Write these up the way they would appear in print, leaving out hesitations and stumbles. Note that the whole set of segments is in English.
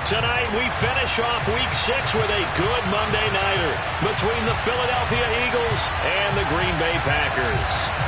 Tonight, we finish off Week 6 with a good Monday nighter between the Philadelphia Eagles and the Green Bay Packers.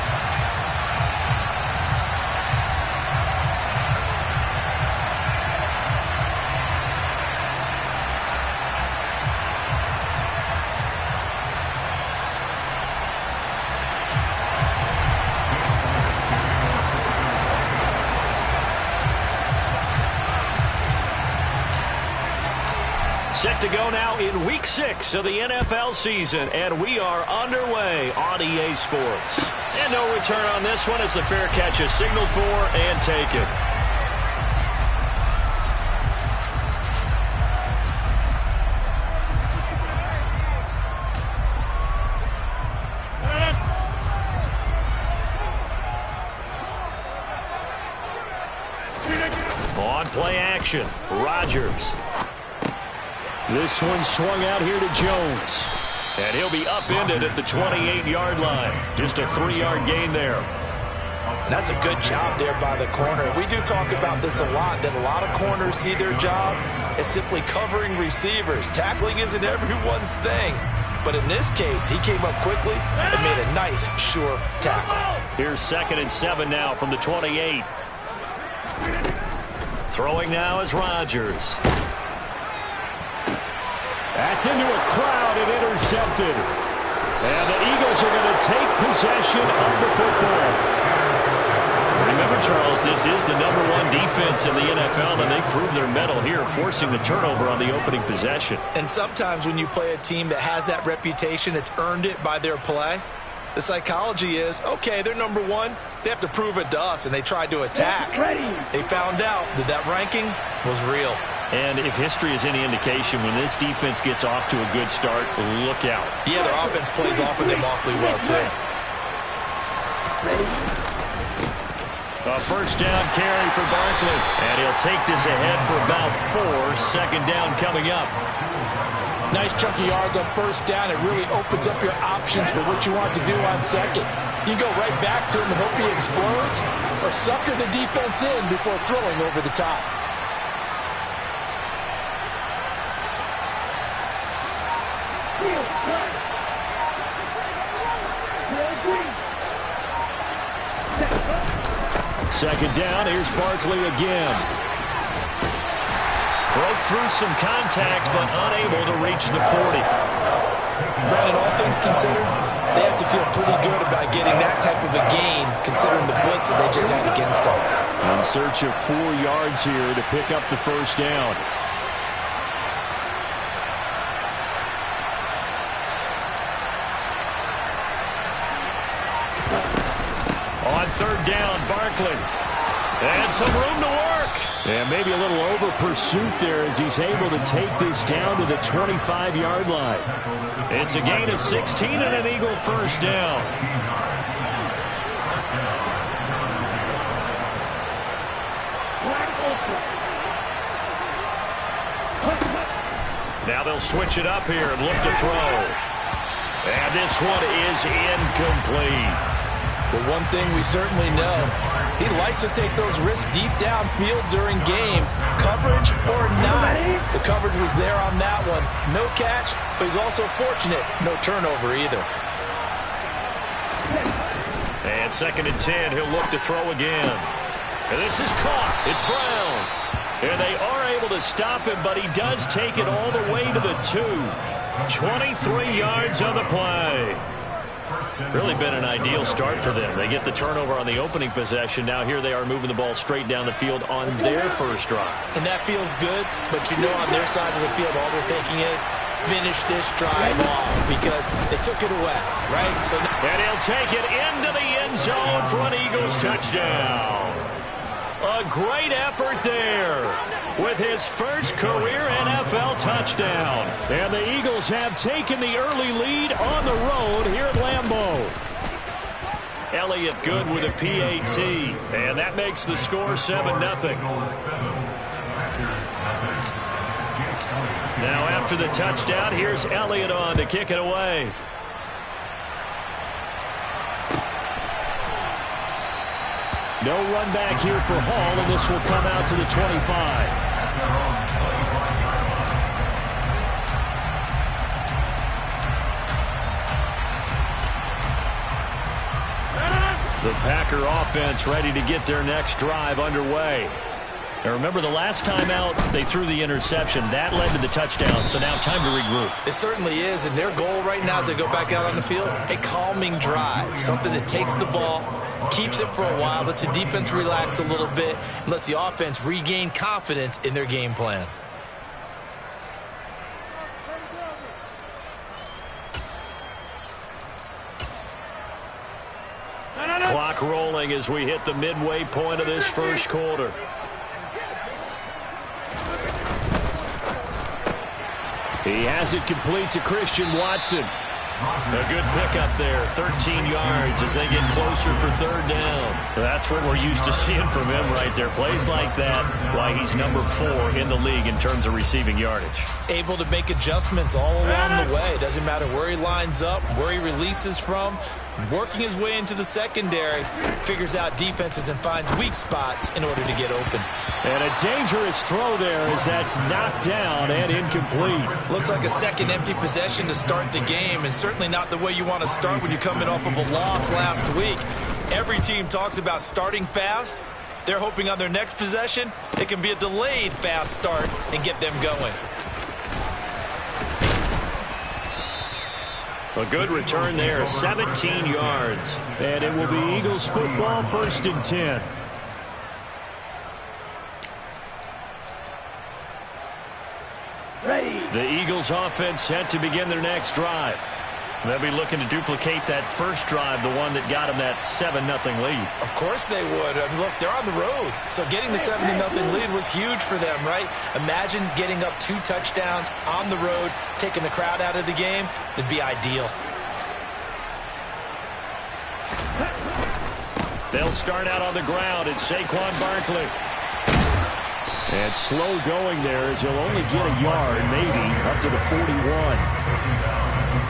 Set to go now in Week 6 of the NFL season, and we are underway on EA Sports. And no return on this one as the fair catch is signaled for and taken. On play action, Rodgers. This one swung out here to Jones. And he'll be upended at the 28-yard line. Just a 3-yard gain there. That's a good job there by the corner. We do talk about this a lot, that a lot of corners see their job as simply covering receivers. Tackling isn't everyone's thing. But in this case, he came up quickly and made a nice, sure tackle. Here's 2nd and 7 now from the 28. Throwing now is Rodgers. That's into a crowd and intercepted. And the Eagles are going to take possession of the football. Remember, Charles, this is the #1 defense in the NFL, and they prove their mettle here, forcing the turnover on the opening possession. And sometimes when you play a team that has that reputation, that's earned it by their play, the psychology is, okay, they're #1. They have to prove it to us, and they tried to attack. They found out that that ranking was real. And if history is any indication, when this defense gets off to a good start, look out. Yeah, their offense plays off of them awfully well, too. A first down carry for Barkley. And he'll take this ahead for about 4. 2nd down coming up. Nice chunky yards on first down. It really opens up your options for what you want to do on second. You go right back to him and hope he explodes, or sucker the defense in before throwing over the top. Second down, here's Barkley again. Broke through some contact, but unable to reach the 40. Brandon, all things considered, they have to feel pretty good about getting that type of a gain, considering the blitz that they just had against them. In search of 4 yards here to pick up the first down. On 3rd down, Barkley. And some room to work. And maybe a little over pursuit there as he's able to take this down to the 25-yard line. It's a gain of 16 and an Eagle first down. Now they'll switch it up here and look to throw. And this one is incomplete. But one thing we certainly know, he likes to take those risks deep downfield during games, coverage or not. The coverage was there on that one. No catch, but he's also fortunate. No turnover either. And 2nd and 10, he'll look to throw again. And this is caught. It's Brown. And they are able to stop him, but he does take it all the way to the 2. 23 yards on the play. Really been an ideal start for them. They get the turnover on the opening possession. Now here they are moving the ball straight down the field on their first drive. And that feels good, but you know on their side of the field all they're thinking is finish this drive off because they took it away, right? So and he'll take it into the end zone for an Eagles touchdown. A great effort there with his first career NFL touchdown. And the Eagles have taken the early lead on the road here at Lambeau. Elliott good with a PAT. And that makes the score 7-0. Now after the touchdown, here's Elliott on to kick it away. No run back here for Hall, and this will come out to the 25. Packer offense ready to get their next drive underway. Now remember, the last time out, they threw the interception. That led to the touchdown, so now time to regroup. It certainly is, and their goal right now as they go back out on the field, a calming drive, something that takes the ball, keeps it for a while, lets the defense relax a little bit, and lets the offense regain confidence in their game plan. Clock rolling as we hit the midway point of this first quarter. He has it complete to Christian Watson. A good pickup there, 13 yards as they get closer for third down. That's what we're used to seeing from him right there. Plays like that, why he's number 4 in the league in terms of receiving yardage. Able to make adjustments all along the way. Doesn't matter where he lines up, where he releases from. Working his way into the secondary, figures out defenses and finds weak spots in order to get open. And a dangerous throw there as that's knocked down and incomplete. Looks like a second empty possession to start the game, and certainly not the way you want to start when you're coming off of a loss last week. Every team talks about starting fast. They're hoping on their next possession, it can be a delayed fast start and get them going. A good return there, 17 yards. And it will be Eagles football, 1st and 10. The Eagles offense set to begin their next drive. They'll be looking to duplicate that first drive, the one that got them that 7-0 lead. Of course they would. I mean, look, they're on the road. So getting the 7-0 lead was huge for them, right? Imagine getting up 2 touchdowns on the road, taking the crowd out of the game. It'd be ideal. They'll start out on the ground. It's Saquon Barkley. And slow going there as he'll only get a yard, maybe, up to the 41.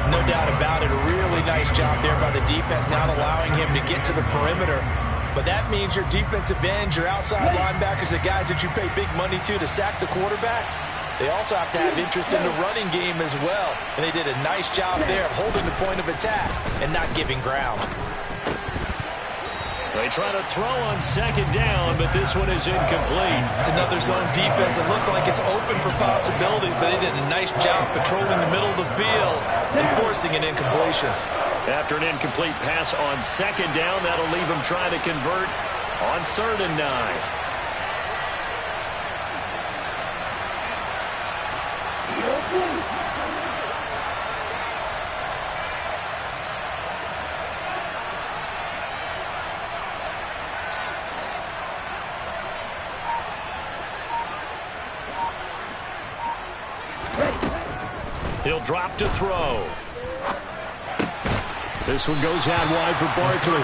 No doubt about it. A really nice job there by the defense, not allowing him to get to the perimeter. But that means your defensive ends, your outside linebackers, the guys that you pay big money to sack the quarterback, they also have to have interest in the running game as well. And they did a nice job there of holding the point of attack and not giving ground. They try to throw on second down, but this one is incomplete. It's another zone defense. It looks like it's open for possibilities, but they did a nice job patrolling the middle of the field and forcing an incompletion. After an incomplete pass on second down, that'll leave them trying to convert on 3rd and 9. He'll drop to throw. This one goes out wide for Barkley.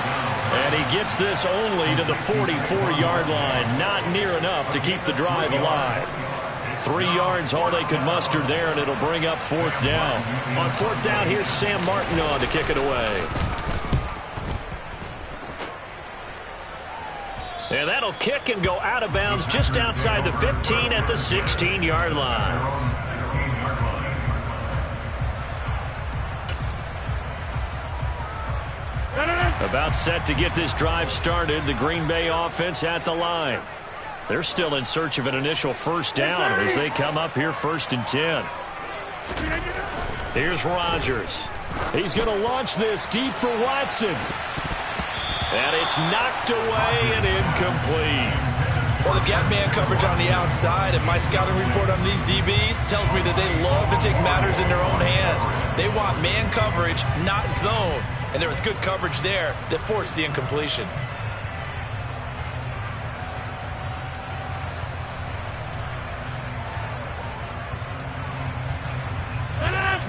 And he gets this only to the 44-yard line. Not near enough to keep the drive alive. 3 yards, all they could muster there, and it'll bring up 4th down. On 4th down, here's Sam Martin on to kick it away. And that'll kick and go out of bounds just outside the 15 at the 16-yard line. About set to get this drive started. The Green Bay offense at the line. They're still in search of an initial first down as they come up here 1st and 10. Here's Rodgers. He's going to launch this deep for Watson. And it's knocked away and incomplete. Well, the gap man coverage on the outside, and my scouting report on these DBs tells me that they love to take matters in their own hands. They want man coverage, not zone. And there was good coverage there that forced the incompletion.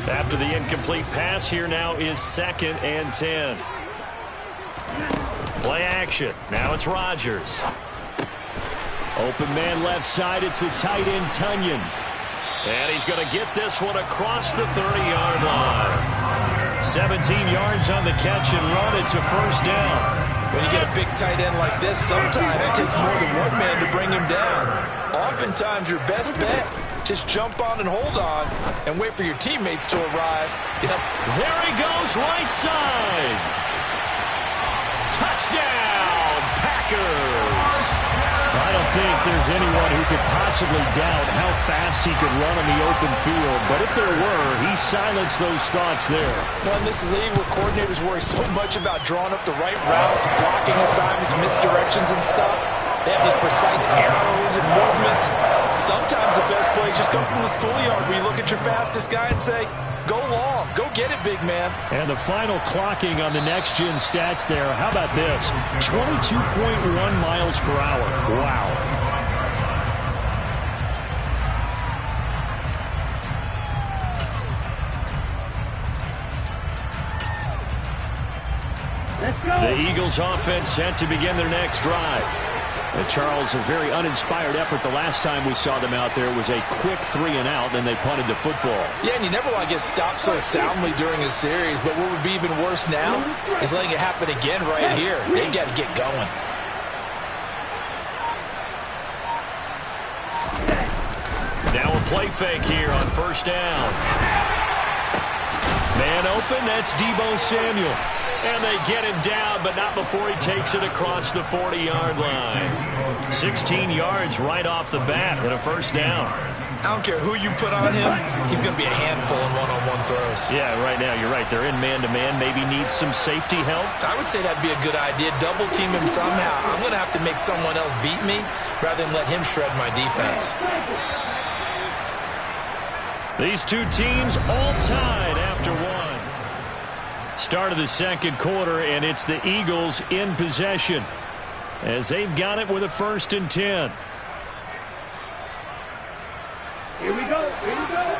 After the incomplete pass, here now is 2nd and 10. Play action. Now it's Rodgers. Open man left side. It's the tight end, Tunyon. And he's going to get this one across the 30-yard line. 17 yards on the catch and run. It's a first down. When you get a big tight end like this, sometimes it takes more than one man to bring him down. Oftentimes, your best bet, just jump on and hold on and wait for your teammates to arrive. Yep. There he goes, right side. Touchdown. Packers. I don't think there's anyone who could possibly doubt how fast he could run on the open field. But if there were, he silenced those thoughts there. Well, in this league where coordinators worry so much about drawing up the right routes, blocking assignments, misdirections and stuff, they have these precise arrows and movements. Sometimes the best plays just come from the schoolyard where you look at your fastest guy and say, go long, go get it, big man. And the final clocking on the next-gen stats there. How about this? 22.1 miles per hour. Wow. The Eagles offense set to begin their next drive. And Charles, a very uninspired effort the last time we saw them out there was a quick 3-and-out, then they punted the football. Yeah, and you never want to get stopped so soundly during a series, but what would be even worse now is letting it happen again right here. They've got to get going. Now a play fake here on first down. Man open, that's Deebo Samuel. And they get him down, but not before he takes it across the 40-yard line. 16 yards right off the bat and a first down. I don't care who you put on him, he's going to be a handful in one-on-one throws. Yeah, right now, you're right. They're in man-to-man. Maybe need some safety help. I would say that'd be a good idea. Double team him somehow. I'm going to have to make someone else beat me rather than let him shred my defense. These two teams all tied after one. Start of the second quarter, and it's the Eagles in possession as they've got it with a 1st and 10. Here we go. Here we go.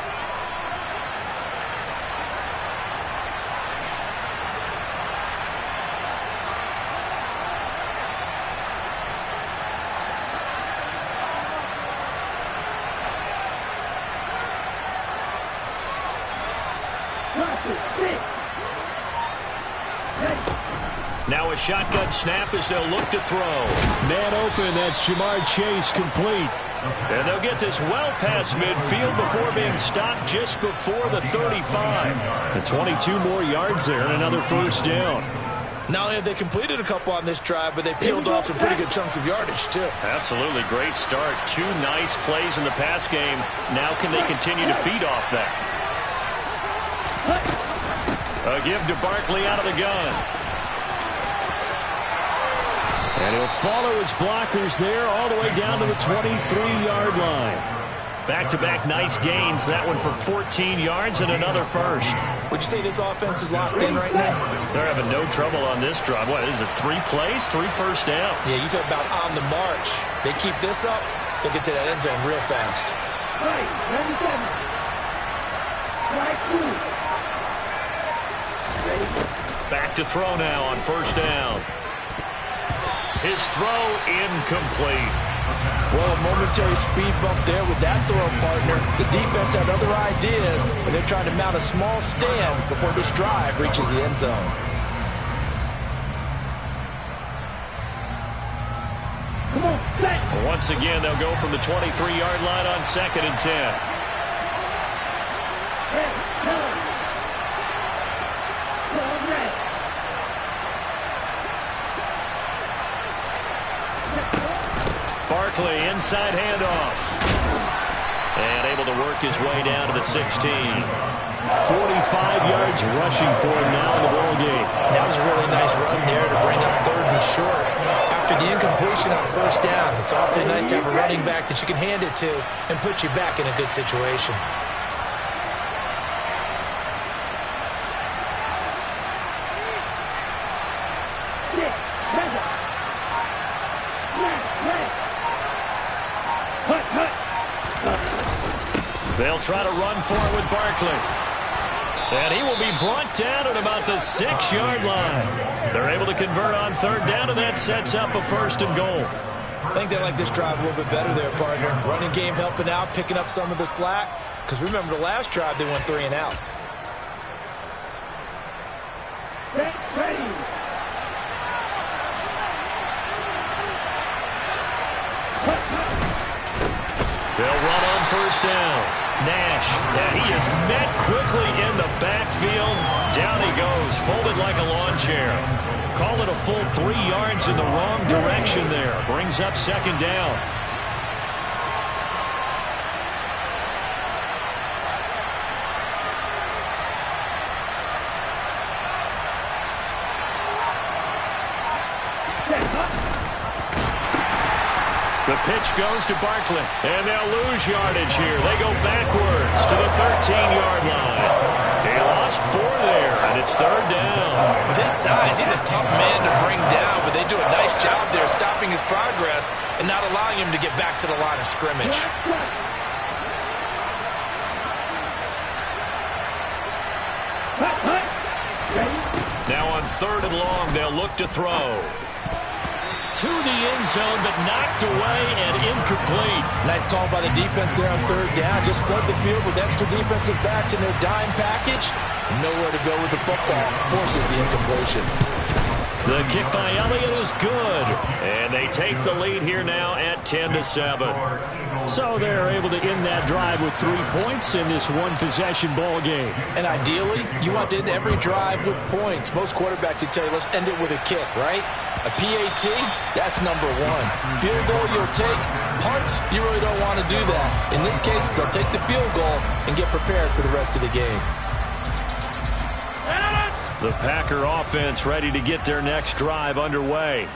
Now a shotgun snap as they'll look to throw. Man open, that's Jamar Chase complete. And they'll get this well past midfield before being stopped just before the 35. And 22 more yards there and another first down. Not only have they completed a couple on this drive, but they peeled off some pretty good chunks of yardage, too. Absolutely great start. 2 nice plays in the pass game. Now can they continue to feed off that? A give to Barkley out of the gun. And he'll follow his blockers there all the way down to the 23-yard line. Back-to-back nice gains. That one for 14 yards and another first. Would you say this offense is locked in right now? They're having no trouble on this drive. What is it, 3 plays, 3 first downs? Yeah, you talk about on the march. They keep this up, they'll get to that end zone real fast. Right, 97. Right, back to throw now on first down. His throw incomplete. Well, a momentary speed bump there with that throw partner. The defense had other ideas, but they're trying to mount a small stand before this drive reaches the end zone. come on, set. Once again, they'll go from the 23-yard line on 2nd and 10. Hey, no. Barkley, inside handoff. And able to work his way down to the 16. 45 yards rushing for him now in the ball game. That was a really nice run there to bring up 3rd and short. After the incompletion on first down, it's awfully nice to have a running back that you can hand it to and put you back in a good situation. They'll try to run for it with Barkley. And he will be brought down at about the 6-yard line. They're able to convert on 3rd down, and that sets up a 1st and goal. I think they like this drive a little bit better there, partner. Running game helping out, picking up some of the slack. Because remember, the last drive, they went 3 and out. Get ready. They'll run on first down. Nash, and he is met quickly in the backfield. Down he goes, folded like a lawn chair. Call it a full 3 yards in the wrong direction there. Brings up second down. The pitch goes to Barkley, and they'll lose yardage here. They go backwards to the 13-yard line. They lost 4 there, and it's third down. With his size, he's a tough man to bring down, but they do a nice job there stopping his progress and not allowing him to get back to the line of scrimmage. Now on 3rd and long, they'll look to throw. To the end zone, but knocked away and incomplete. Nice call by the defense there on 3rd down. Just flood the field with extra defensive backs in their dime package. Nowhere to go with the football. Forces the incompletion. The kick by Elliott is good. And they take the lead here now at 10-7. So they're able to end that drive with 3 points in this one-possession ball game. And ideally, you want to end every drive with points. Most quarterbacks would tell you, let's end it with a kick, right? A PAT, that's number 1. Field goal you'll take. Punts, you really don't want to do that. In this case, they'll take the field goal and get prepared for the rest of the game. The Packer offense ready to get their next drive underway.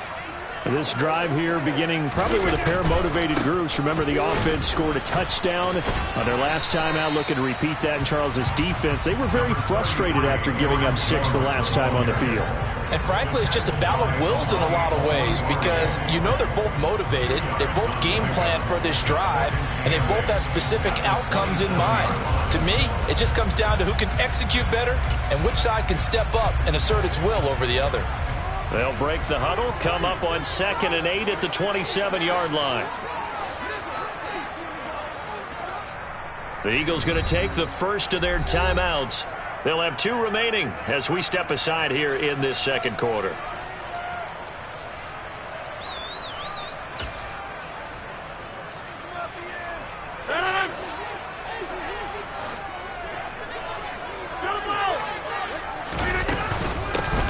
This drive here beginning probably with a pair of motivated groups. Remember, the offense scored a touchdown on their last time out. Looking to repeat that in Charles's defense. They were very frustrated after giving up 6 the last time on the field. And frankly, it's just a battle of wills in a lot of ways because you know they're both motivated. They both game plan for this drive, and they both have specific outcomes in mind. To me, it just comes down to who can execute better and which side can step up and assert its will over the other. They'll break the huddle, come up on 2nd and 8 at the 27-yard line. The Eagles going to take the first of their timeouts. They'll have 2 remaining as we step aside here in this second quarter.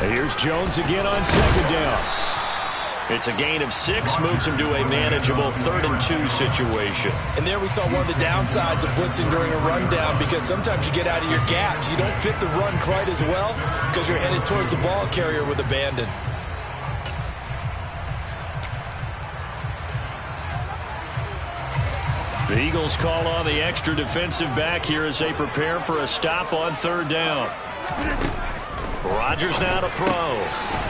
Here's Jones again on 2nd down. It's a gain of 6, moves him to a manageable 3rd and 2 situation. And there we saw one of the downsides of blitzing during a rundown because sometimes you get out of your gaps. You don't fit the run quite as well because you're headed towards the ball carrier with abandon. The Eagles call on the extra defensive back here as they prepare for a stop on 3rd down. Rodgers now to throw.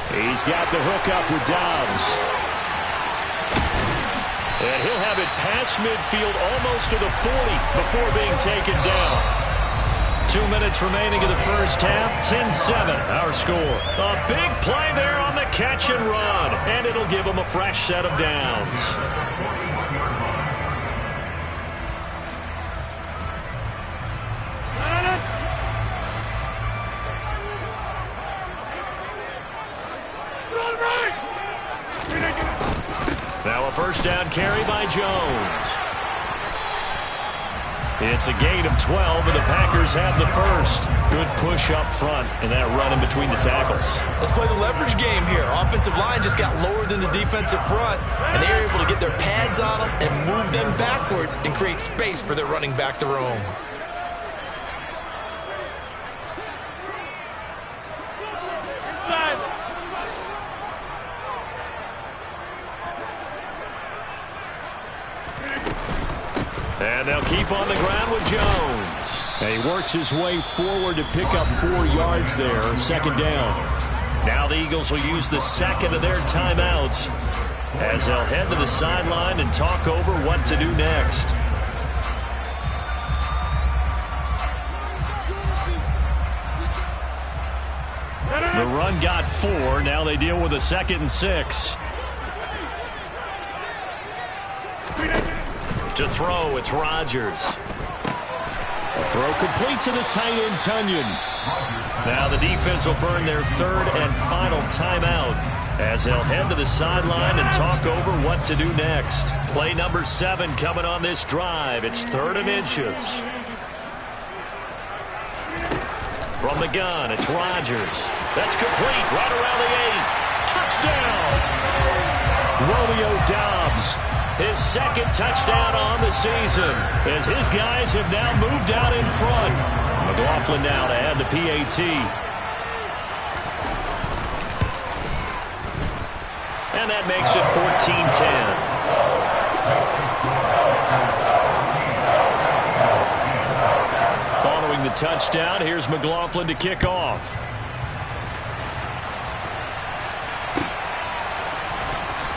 He's got the hook up with Dobbs. And he'll have it past midfield almost to the 40 before being taken down. 2 minutes remaining in the first half. 10-7 our score. A big play there on the catch and run. And it'll give them a fresh set of downs. Now a first down carry by Jones. It's a gain of 12, and the Packers have the first. Good push up front and that run in between the tackles. Let's play the leverage game here. Offensive line just got lower than the defensive front, and they were able to get their pads on them and move them backwards and create space for their running back to roam. And they'll keep on the ground with Jones. And he works his way forward to pick up 4 yards there. 2nd down. Now the Eagles will use the second of their timeouts as they'll head to the sideline and talk over what to do next. The run got 4. Now they deal with a 2nd and 6. To throw, it's Rodgers. A throw complete to the tight end, Tunyon. Now the defense will burn their 3rd and final timeout as they'll head to the sideline and talk over what to do next. Play number 7 coming on this drive. It's 3rd and inches. From the gun, it's Rodgers. That's complete right around the 8. touchdown! Romeo Doubs, his second touchdown on the season, as his guys have now moved out in front. McLaughlin now to add the PAT. And that makes it 14-10. Following the touchdown, here's McLaughlin to kick off.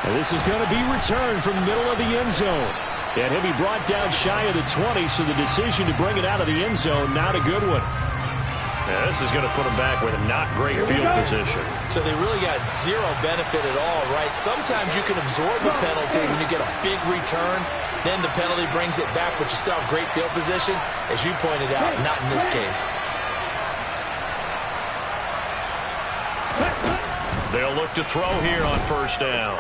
And this is going to be returned from the middle of the end zone. And he'll be brought down shy of the 20, so the decision to bring it out of the end zone, not a good one. Yeah, this is going to put him back with a not great field position. So they really got zero benefit at all, right? Sometimes you can absorb a penalty when you get a big return. Then the penalty brings it back, but you still have great field position. As you pointed out, not in this case. They'll look to throw here on first down.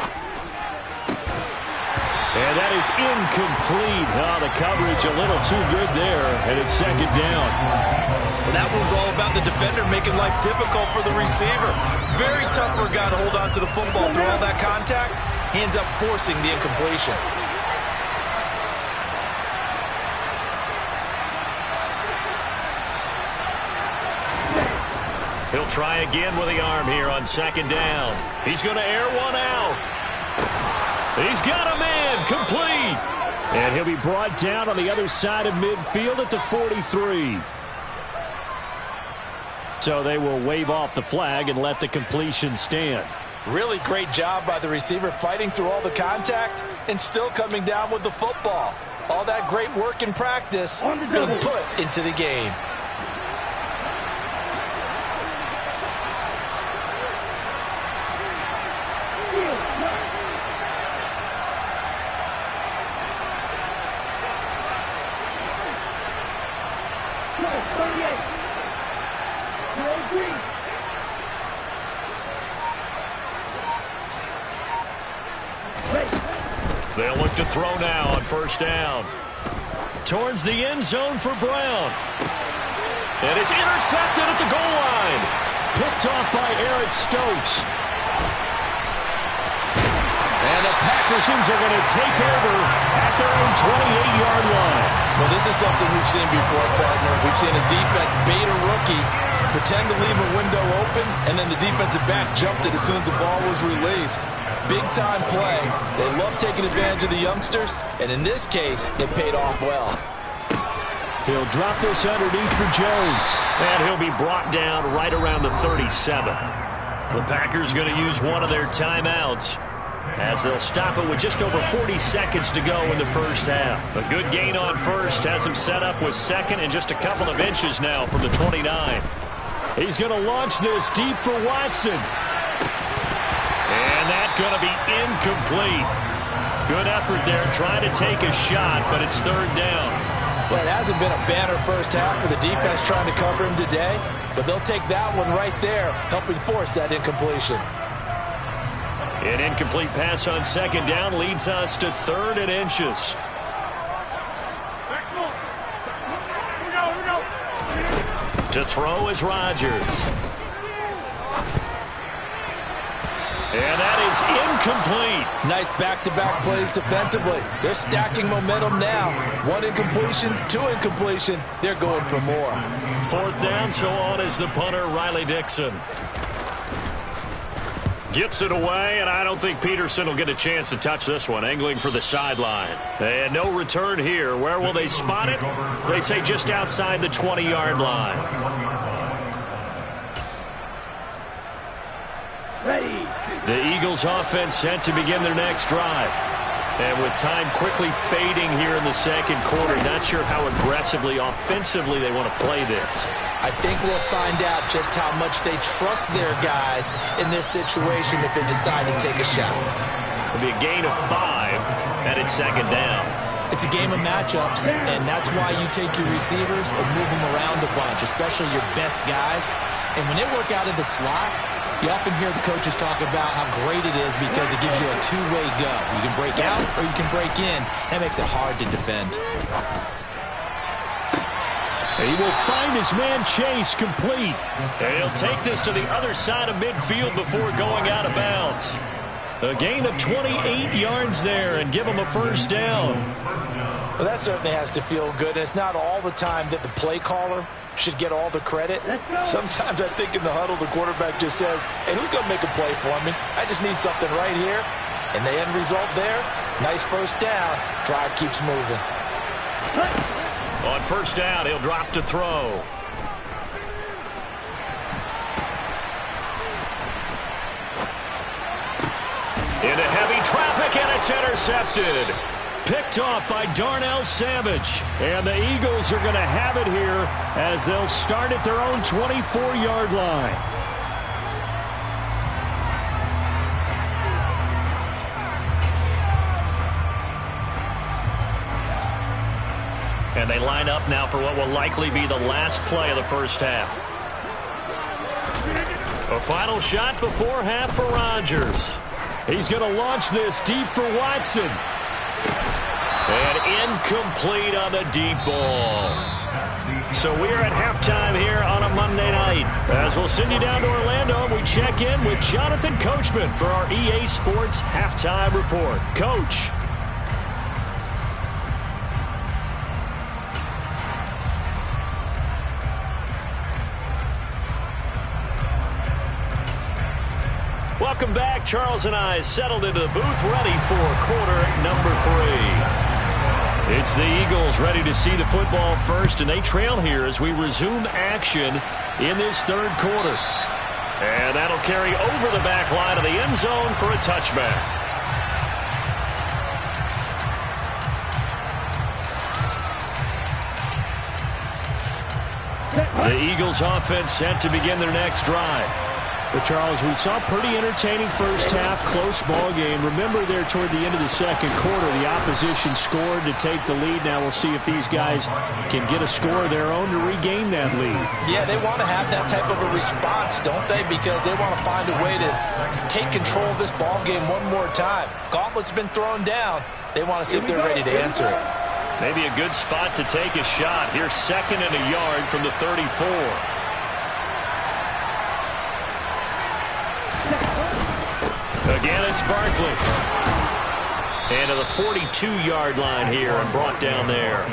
And that is incomplete. Oh, the coverage a little too good there, and it's second down. Well, that was all about the defender making life difficult for the receiver. Very tough for a guy to hold on to the football through all that contact. He ends up forcing the incompletion. He'll try again with the arm here on second down. He's going to air one out. He's got a man, complete. And he'll be brought down on the other side of midfield at the 43. So they will wave off the flag and let the completion stand. Really great job by the receiver fighting through all the contact and still coming down with the football. All that great work in practice being put into the game. They'll look to throw now on first down. Towards the end zone for Brown. And it's intercepted at the goal line. Picked off by Eric Stokes. And the Packersons are going to take over at their own 28-yard line. Well, this is something we've seen before, partner. We've seen a defense bait a rookie, pretend to leave a window open, and then the defensive back jumped it as soon as the ball was released. Big-time play. They love taking advantage of the youngsters, and in this case, it paid off well. He'll drop this underneath for Jones, and he'll be brought down right around the 37. The Packers going to use one of their timeouts, as they'll stop it with just over 40 seconds to go in the first half. A good gain on first has him set up with second and just a couple of inches now from the 29. He's going to launch this deep for Watson. And that's going to be incomplete. Good effort there trying to take a shot, but it's third down. Well, it hasn't been a banner first half for the defense trying to cover him today, but they'll take that one right there, helping force that incompletion. An incomplete pass on second down leads us to third and inches. To throw is Rodgers. And that is incomplete. Nice back-to-back plays defensively. They're stacking momentum now. One incompletion, two incompletion. They're going for more. Fourth down, so on is the punter, Riley Dixon. Gets it away, and I don't think Peterson will get a chance to touch this one. Angling for the sideline. And no return here. Where will they spot it? They say just outside the 20-yard line. Ready. The Eagles offense set to begin their next drive. And with time quickly fading here in the second quarter, not sure how aggressively, offensively they want to play this. I think we'll find out just how much they trust their guys in this situation if they decide to take a shot. It'll be a gain of 5, and it's second down. It's a game of matchups, and that's why you take your receivers and move them around a bunch, especially your best guys. And when they work out of the slot, you often hear the coaches talk about how great it is because it gives you a two-way go. You can break out or you can break in. That makes it hard to defend. He will find his man Chase complete. And he'll take this to the other side of midfield before going out of bounds. A gain of 28 yards there and give him a first down. Well, that certainly has to feel good. It's not all the time that the play caller should get all the credit. Sometimes I think in the huddle, the quarterback just says, hey, who's going to make a play for me? I just need something right here. And the end result there, nice first down. Drive keeps moving. On first down, he'll drop to throw. Into heavy traffic, and it's intercepted. Picked off by Darnell Savage. And the Eagles are going to have it here as they'll start at their own 24-yard line. And they line up now for what will likely be the last play of the first half. A final shot before half for Rodgers. He's going to launch this deep for Watson. And incomplete on the deep ball. So we are at halftime here on a Monday night. As we'll send you down to Orlando, we check in with Jonathan Coachman for our EA Sports Halftime Report. Coach. Welcome back. Charles and I settled into the booth, ready for quarter number 3. It's the Eagles ready to see the football first, and they trail here as we resume action in this third quarter. And that'll carry over the back line of the end zone for a touchback. The Eagles offense set to begin their next drive. But, Charles, we saw a pretty entertaining first half, close ball game. Remember there toward the end of the second quarter, the opposition scored to take the lead. Now we'll see if these guys can get a score of their own to regain that lead. Yeah, they want to have that type of a response, don't they? Because they want to find a way to take control of this ball game one more time. Gauntlet's been thrown down. They want to see if they're ready to answer it. Maybe a good spot to take a shot. Here's 2nd and a yard from the 34. Again, it's Barkley. And to the 42-yard line here and brought down there.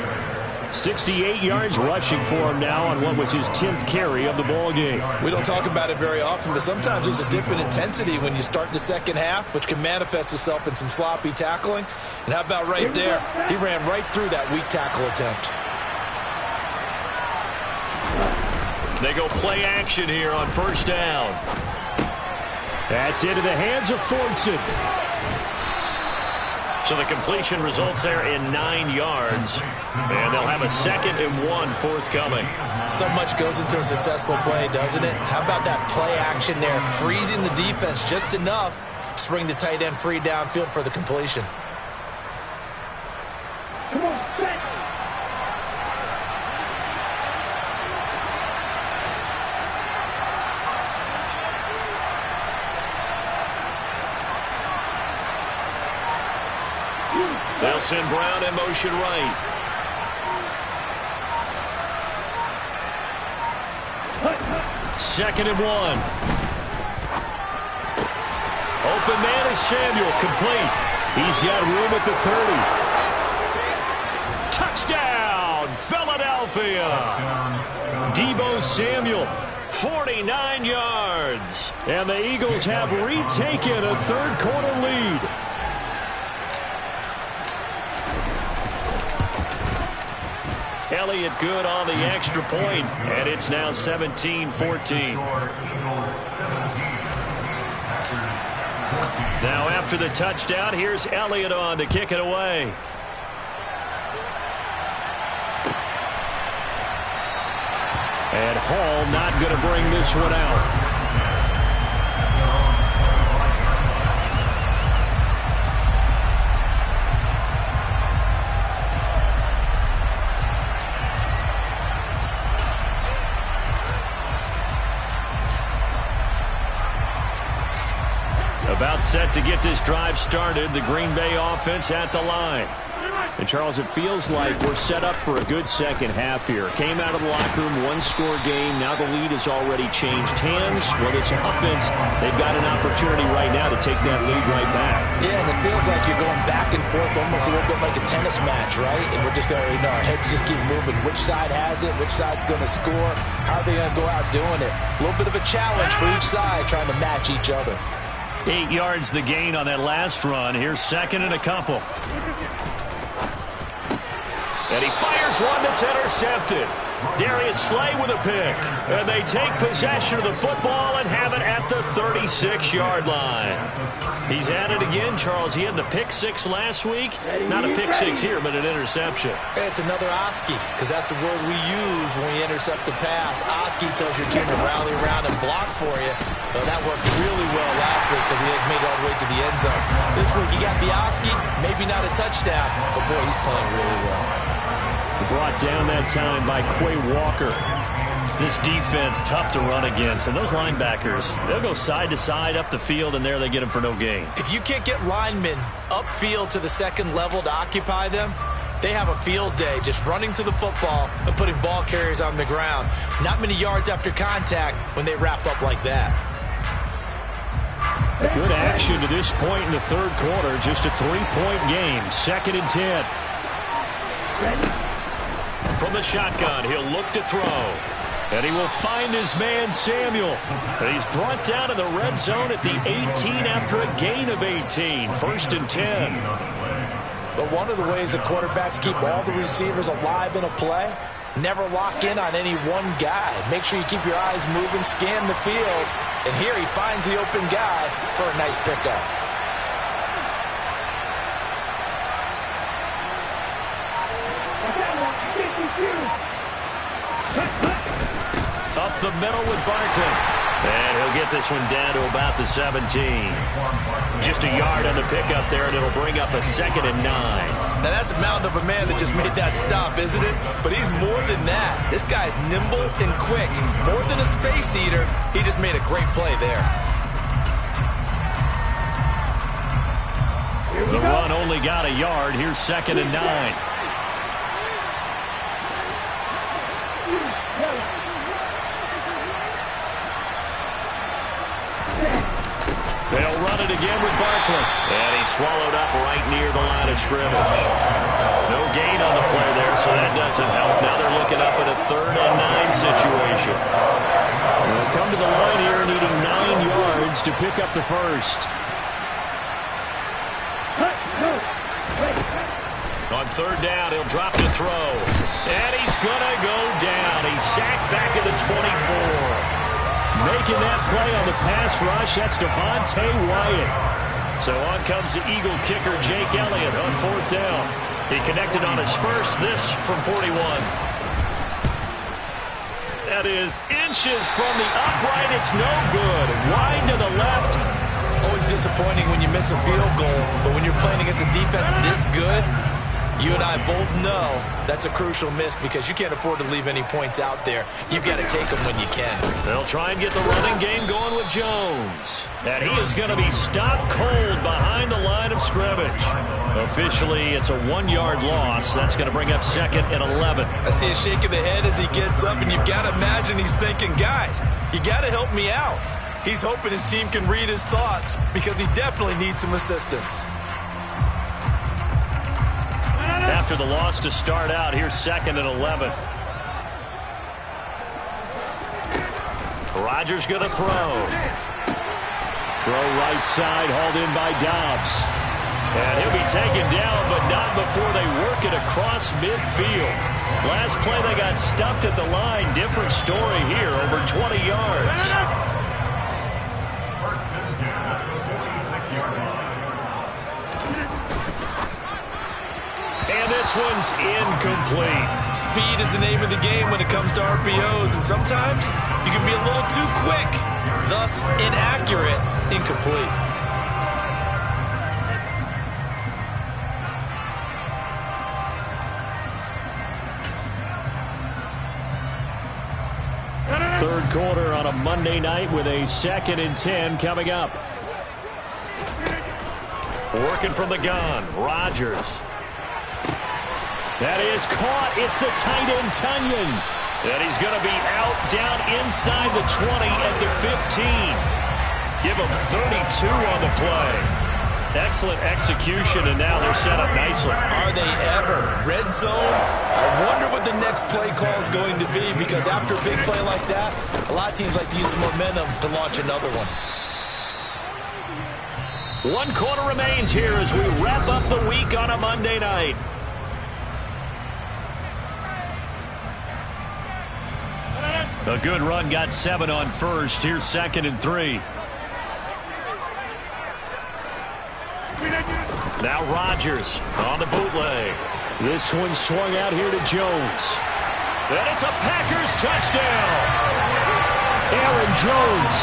68 yards rushing for him now on what was his 10th carry of the ball game. We don't talk about it very often, but sometimes there's a dip in intensity when you start the second half, which can manifest itself in some sloppy tackling. And how about right there? He ran right through that weak tackle attempt. They go play action here on first down. That's into the hands of Fortson. So the completion results there in 9 yards. And they'll have a 2nd and 1 forthcoming. So much goes into a successful play, doesn't it? How about that play action there? Freezing the defense just enough to bring the tight end free downfield for the completion. Come on, set. They'll send Brown in motion right. Second and 1. Open man is Samuel, complete. He's got room at the 30. Touchdown, Philadelphia. Deebo Samuel, 49 yards. And the Eagles have retaken a third quarter lead. Elliott good on the extra point, and it's now 17-14. Now after the touchdown, here's Elliott on to kick it away. And Hall not going to bring this one out. About set to get this drive started. The Green Bay offense at the line. And, Charles, it feels like we're set up for a good second half here. Came out of the locker room, one-score game. Now the lead has already changed hands. Well, this offense, they've got an opportunity right now to take that lead right back. Yeah, and it feels like you're going back and forth almost a little bit like a tennis match, right? And we're just already know our heads just keep moving. Which side has it? Which side's going to score? How are they going to go out doing it? A little bit of a challenge for each side trying to match each other. 8 yards the gain on that last run. Here's second and a couple. And he fires one that's intercepted. Darius Slay with a pick. And they take possession of the football and have it at the 36-yard line. He's at it again, Charles. He had the pick six last week. Not a pick six here, but an interception. It's another Oski, because that's the word we use when we intercept the pass. Oski tells your team to rally around and block for you. Well, that worked really well last week because he had made it all the way to the end zone. This week he got the Oski, maybe not a touchdown, but boy, he's playing really well. Brought down that time by Quay Walker. This defense, tough to run against. And those linebackers, they'll go side to side up the field, and there they get them for no gain. If you can't get linemen upfield to the second level to occupy them, they have a field day just running to the football and putting ball carriers on the ground. Not many yards after contact when they wrap up like that. Good action to this point in the third quarter. Just a 3-point game. 2nd and 10. From the shotgun, he'll look to throw. And he will find his man, Samuel. And he's brought down in the red zone at the 18 after a gain of 18. 1st and 10. But one of the ways the quarterbacks keep all the receivers alive in a play, never lock in on any one guy. Make sure you keep your eyes moving, scan the field. And here he finds the open guy for a nice pickup. Up the middle with Barkley. And he'll get this one down to about the 17. Just a yard on the pickup there, and it'll bring up a 2nd and 9. Now that's a mountain of a man that just made that stop, isn't it? But he's more than that. This guy's nimble and quick. More than a space eater, he just made a great play there. The run only got a yard. Here's 2nd and 9. They'll run it again with Barkley. And he's swallowed up right near the line of scrimmage. No gain on the play there, so that doesn't help. Now they're looking up at a 3rd and 9 situation. They'll come to the line here needing 9 yards to pick up the first. On 3rd down, he'll drop to throw. And he's going to go down. He's sacked back at the 24. Making that play on the pass rush, that's Devontae Wyatt. So on comes the Eagle kicker, Jake Elliott, on 4th down. He connected on his first, this from 41. That is inches from the upright. It's no good. Wide to the left. Always disappointing when you miss a field goal, but when you're playing against a defense this good, you and I both know that's a crucial miss because you can't afford to leave any points out there. You've got to take them when you can. They'll try and get the running game going with Jones. And he is going to be stopped cold behind the line of scrimmage. Officially, it's a 1-yard loss. That's going to bring up 2nd and 11. I see a shake of the head as he gets up, and you've got to imagine he's thinking, guys, you got to help me out. He's hoping his team can read his thoughts because he definitely needs some assistance. After the loss to start out, here's 2nd and 11. Rodgers going to throw. Throw right side, hauled in by Dobbs. And he'll be taken down, but not before they work it across midfield. Last play, they got stuffed at the line. Different story here, over 20 yards. And this one's incomplete. Speed is the name of the game when it comes to RPOs, and sometimes you can be a little too quick, thus inaccurate, incomplete. Third quarter on a Monday night with a 2nd and 10 coming up. Working from the gun, Rodgers. That is caught. It's the tight end, Tunyon. And he's going to be out down inside the 20 at the 15. Give him 32 on the play. Excellent execution, and now they're set up nicely. Are they ever? Red zone? I wonder what the next play call is going to be, because after a big play like that, a lot of teams like to use momentum to launch another one. 1 quarter remains here as we wrap up the week on a Monday night. A good run, got 7 on first. Here's 2nd and 3. Now Rodgers on the bootleg. This one swung out here to Jones. And it's a Packers touchdown. Aaron Jones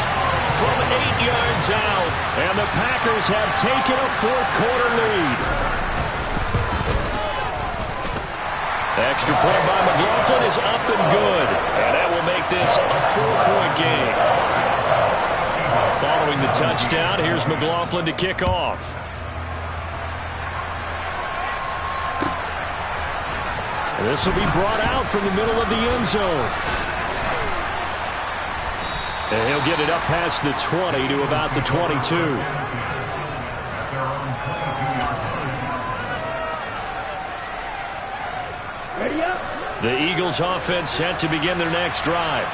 from 8 yards out. And the Packers have taken a 4th quarter lead. Extra point by McLaughlin is up and good. And that will make this a 4-point game. Following the touchdown, here's McLaughlin to kick off. This will be brought out from the middle of the end zone. And he'll get it up past the 20 to about the 22. Ready up. The Eagles offense set to begin their next drive.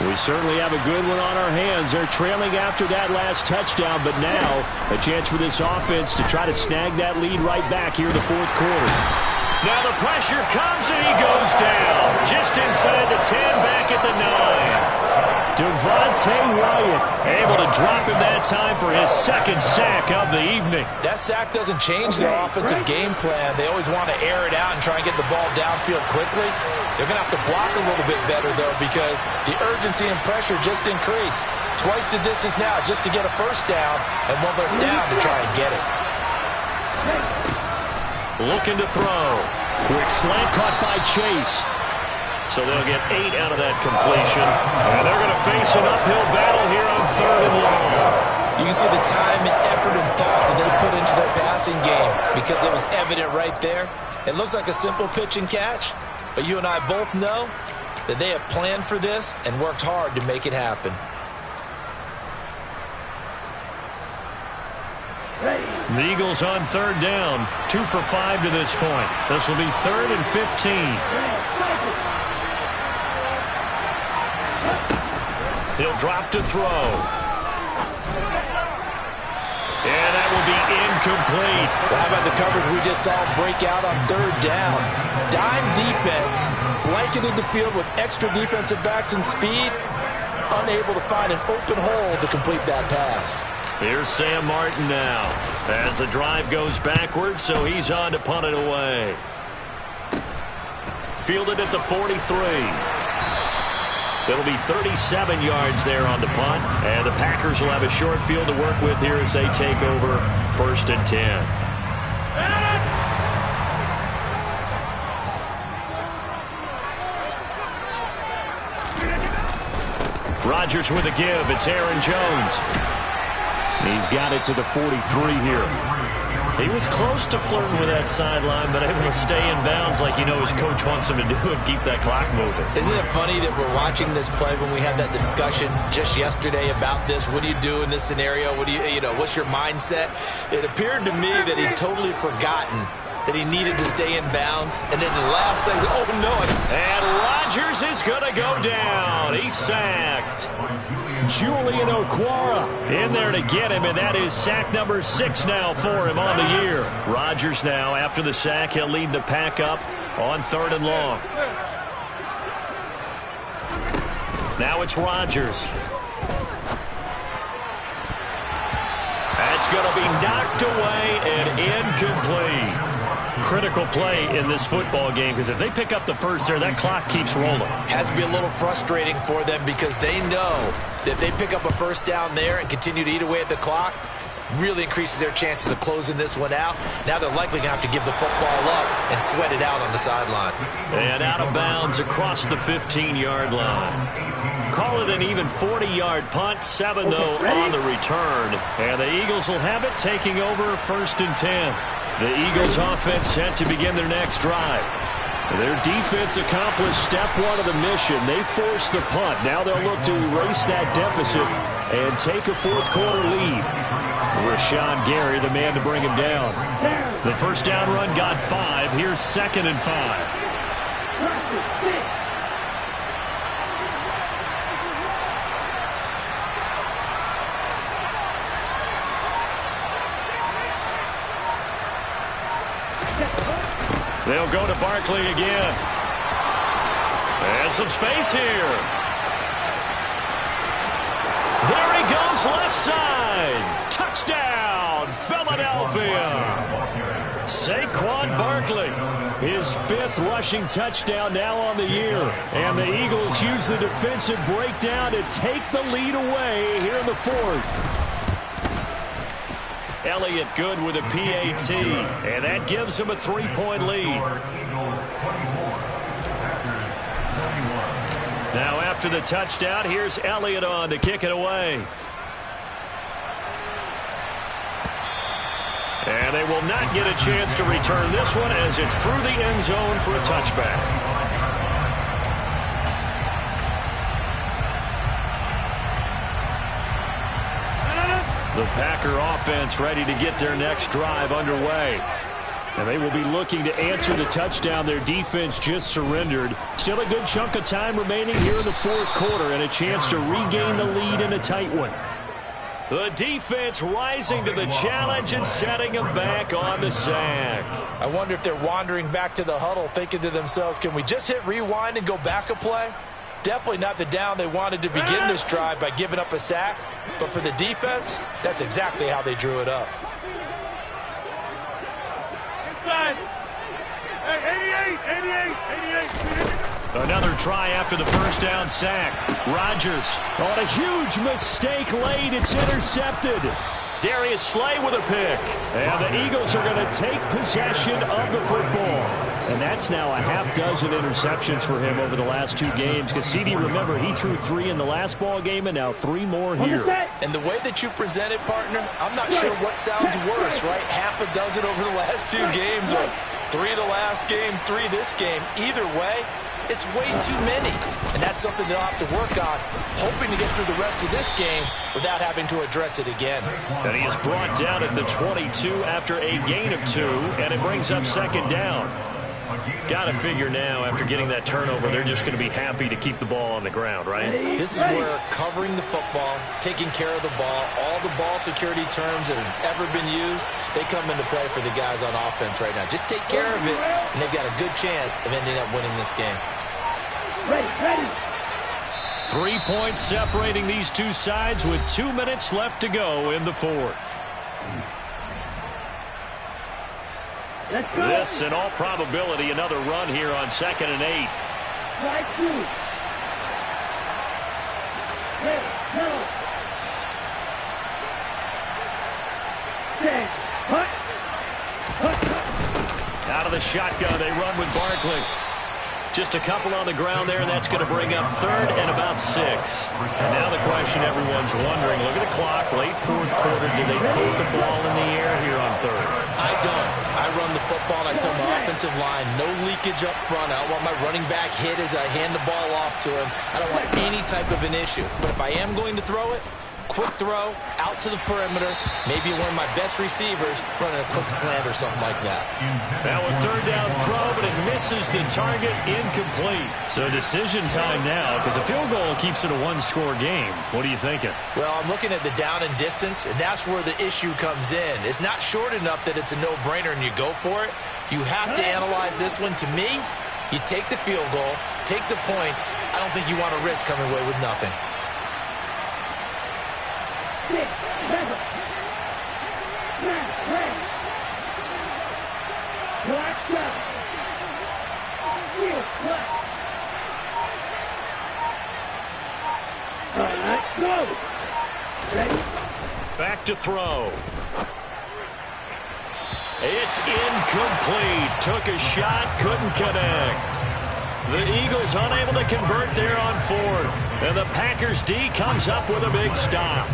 We certainly have a good one on our hands. They're trailing after that last touchdown, but now a chance for this offense to try to snag that lead right back here in the 4th quarter. Now the pressure comes and he goes down. Just inside the 10, back at the 9. Devontae Wyatt able to drop him that time for his 2nd sack of the evening. That sack doesn't change their offensive game plan. They always want to air it out and try and get the ball downfield quickly. They're going to have to block a little bit better, though, because the urgency and pressure just increase. Twice the distance now just to get a 1st down, and 1 less down to try and get it. Looking to throw. Quick slant caught by Chase. So they'll get 8 out of that completion. And they're going to face an uphill battle here on 3rd and long. You can see the time and effort and thought that they put into their passing game, because it was evident right there. It looks like a simple pitch and catch, but you and I both know that they have planned for this and worked hard to make it happen. The Eagles on 3rd down. 2 for 5 to this point. This will be 3rd and 15. He'll drop to throw. And that will be incomplete. Well, how about the coverage we just saw break out on 3rd down? Dime defense, blanketed the field with extra defensive backs and speed, unable to find an open hole to complete that pass. Here's Sam Martin now as the drive goes backwards, so he's on to punt it away. Fielded at the 43. It'll be 37 yards there on the punt, and the Packers will have a short field to work with here as they take over 1st and 10. Rodgers with a give. It's Aaron Jones. He's got it to the 43 here. He was close to flirting with that sideline, but able to stay in bounds like you know his coach wants him to do and keep that clock moving. Isn't it funny that we're watching this play when we had that discussion just yesterday about this? What do you do in this scenario? What do you know, what's your mindset? It appeared to me that he'd totally forgotten that he needed to stay in bounds, and then the last second, oh no. And Rodgers is going to go down. He's sacked. Julian Okwara in there to get him, and that is sack number 6 now for him on the year. Rodgers now, after the sack, he'll lead the pack up on 3rd and long. Now it's Rodgers. That's going to be knocked away and incomplete. Critical play in this football game, because if they pick up the first there, that clock keeps rolling. Has to be a little frustrating for them, because they know that if they pick up a 1st down there and continue to eat away at the clock, really increases their chances of closing this one out. Now they're likely going to have to give the football up and sweat it out on the sideline. And out of bounds across the 15-yard line. Call it an even 40-yard punt. 7, though, on the return. And the Eagles will have it, taking over 1st and 10. The Eagles offense set to begin their next drive. Their defense accomplished step one of the mission. They forced the punt. Now they'll look to erase that deficit and take a fourth-quarter lead. Rashawn Gary, the man to bring him down. The first down run got 5. Here's 2nd and 5. They'll go to Barkley again. And some space here. There he goes, left side. Touchdown, Philadelphia. Saquon Barkley, his 5th rushing touchdown now on the year. And the Eagles use the defensive breakdown to take the lead away here in the 4th. Elliott good with a PAT, and that gives him a 3-point lead. Now after the touchdown, here's Elliott on to kick it away. And they will not get a chance to return this one as it's through the end zone for a touchback. The Packer offense ready to get their next drive underway. And they will be looking to answer the touchdown their defense just surrendered. Still a good chunk of time remaining here in the 4th quarter and a chance to regain the lead in a tight one. The defense rising to the challenge and setting them back on the sack. I wonder if they're wandering back to the huddle thinking to themselves, can we just hit rewind and go back a play? Definitely not the down they wanted to begin this drive by giving up a sack. But for the defense, that's exactly how they drew it up. Inside. Hey, 88. Another try after the first down sack. Rodgers on a huge mistake late. It's intercepted. Darius Slay with a pick. And the Eagles are going to take possession of the football. And that's now a half dozen interceptions for him over the last 2 games. Cassidy, remember, he threw 3 in the last ball game and now 3 more here. And the way that you present it, partner, I'm not sure what sounds worse, right? Half a dozen over the last 2 games or 3 the last game, 3 this game. Either way, it's way too many. And that's something they'll have to work on, hoping to get through the rest of this game without having to address it again. And he is brought down at the 22 after a gain of 2, and it brings up 2nd down. Got to figure now, after getting that turnover, they're just going to be happy to keep the ball on the ground, right? This is where covering the football, taking care of the ball, all the ball security terms that have ever been used, they come into play for the guys on offense right now. Just take care of it, and they've got a good chance of ending up winning this game. Ready. 3 points separating these 2 sides with 2 minutes left to go in the 4th. This, in all probability, another run here on 2nd and 8. Strike 2. Out of the shotgun, they run with Barkley. Just a couple on the ground there, and that's going to bring up 3rd and about 6. And now the question everyone's wondering, look at the clock, late 4th quarter, do they put the ball in the air here on 3rd? I don't. I run the football, and I tell my offensive line, no leakage up front. I don't want my running back hit as I hand the ball off to him. I don't want any type of an issue. But if I am going to throw it, quick throw, out to the perimeter, maybe one of my best receivers running a quick slant or something like that. Now a 3rd down throw, but it misses the target, incomplete. So decision time now, because a field goal keeps it a 1-score game. What are you thinking? Well, I'm looking at the down and distance, and that's where the issue comes in. It's not short enough that it's a no-brainer and you go for it. You have to analyze this one. To me, you take the field goal, take the points. I don't think you want to risk coming away with nothing. 6, 7, 9, 10. Black up. Here, black. Let's go. Ready? Back to throw. It's incomplete. Took a shot, couldn't connect. The Eagles unable to convert there on 4th. And the Packers D comes up with a big stop.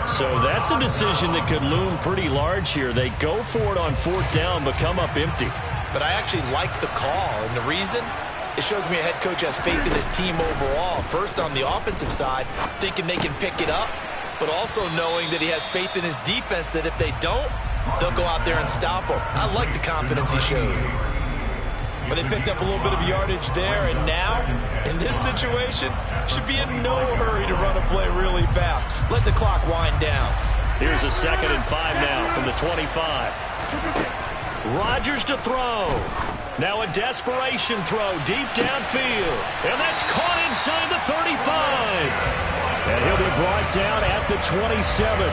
So that's a decision that could loom pretty large here. They go for it on 4th down, but come up empty. but I actually like the call. And the reason? It shows me a head coach has faith in his team overall. First, on the offensive side, thinking they can pick it up, but also knowing that he has faith in his defense that if they don't, they'll go out there and stop them. I like the confidence he showed. But they picked up a little bit of yardage there, and now, in this situation, should be in no hurry to run a play really fast. Let the clock wind down. Here's a 2nd and 5 now from the 25. Rodgers to throw. Now a desperation throw deep downfield. And that's caught inside the 35. And he'll be brought down at the 27.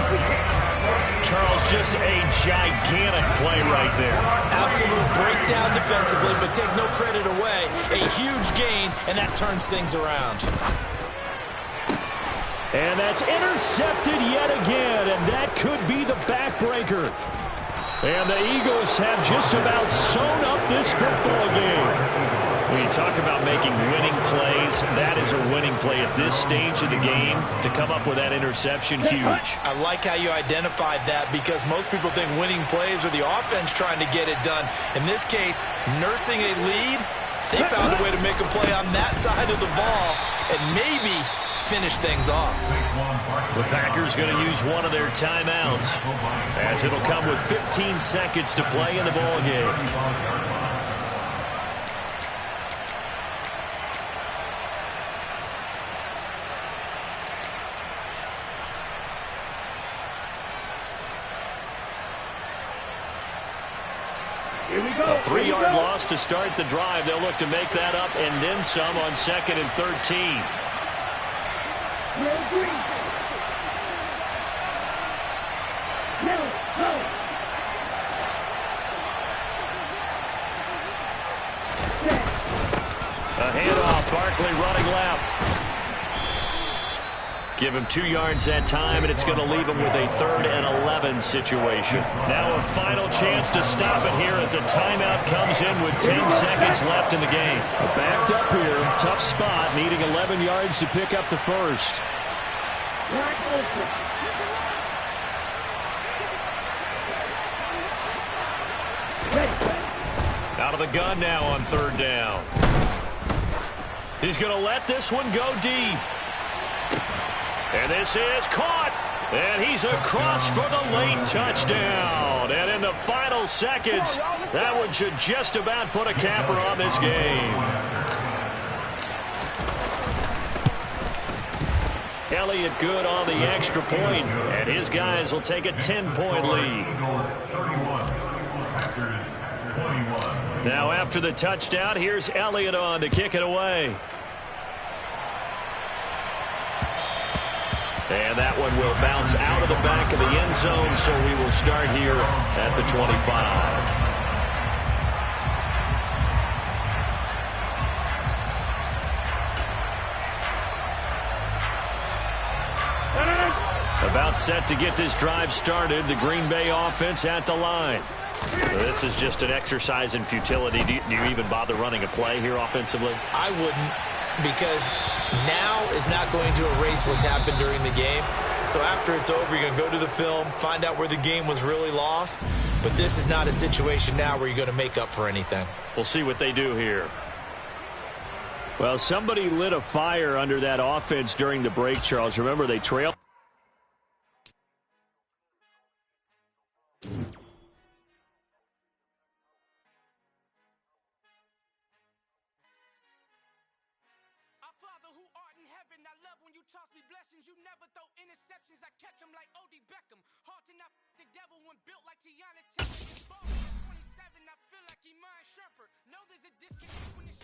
Charles, just a gigantic play right there. Absolute breakdown defensively, but take no credit away. A huge gain, and that turns things around. And that's intercepted yet again, and that could be the backbreaker. And the Eagles have just about sewn up this football game. When you talk about making winning plays, that is a winning play at this stage of the game. To come up with that interception, huge. I like how you identified that because most people think winning plays are the offense trying to get it done. In this case, nursing a lead, they found a way to make a play on that side of the ball and maybe finish things off. The Packers going to use one of their timeouts as it'll come with 15 seconds to play in the ball game. Here we go. A 3-yard loss to start the drive. They'll look to make that up and then some on 2nd and 13. Yellow green. Yellow, go. A handoff, Barkley running left. Give him 2 yards that time, and it's going to leave him with a 3rd and 11 situation. Now a final chance to stop it here as a timeout comes in with 10 seconds left in the game. Backed up here, tough spot, needing 11 yards to pick up the first. Black open. Ready. Out of the gun now on 3rd down. He's going to let this one go deep. And this is caught. And he's across for the late touchdown. And in the final seconds, that one should just about put a capper on this game. Elliott good on the extra point, and his guys will take a 10-point lead. Now after the touchdown, here's Elliott on to kick it away. And that one will bounce out of the back of the end zone, so we will start here at the 25. About set to get this drive started, the Green Bay offense at the line. This is just an exercise in futility. Do you even bother running a play here offensively? I wouldn't, because now is not going to erase what's happened during the game. So after it's over, you're going to go to the film, find out where the game was really lost. But this is not a situation now where you're going to make up for anything. We'll see what they do here. Well, somebody lit a fire under that offense during the break, Charles. Remember, they trailed. You never throw interceptions. I catch them like O.D. Beckham. Hard to not the devil when built like Tiana Taylor. 27, I feel like Iman Shumpert. Know there's a disconnect when the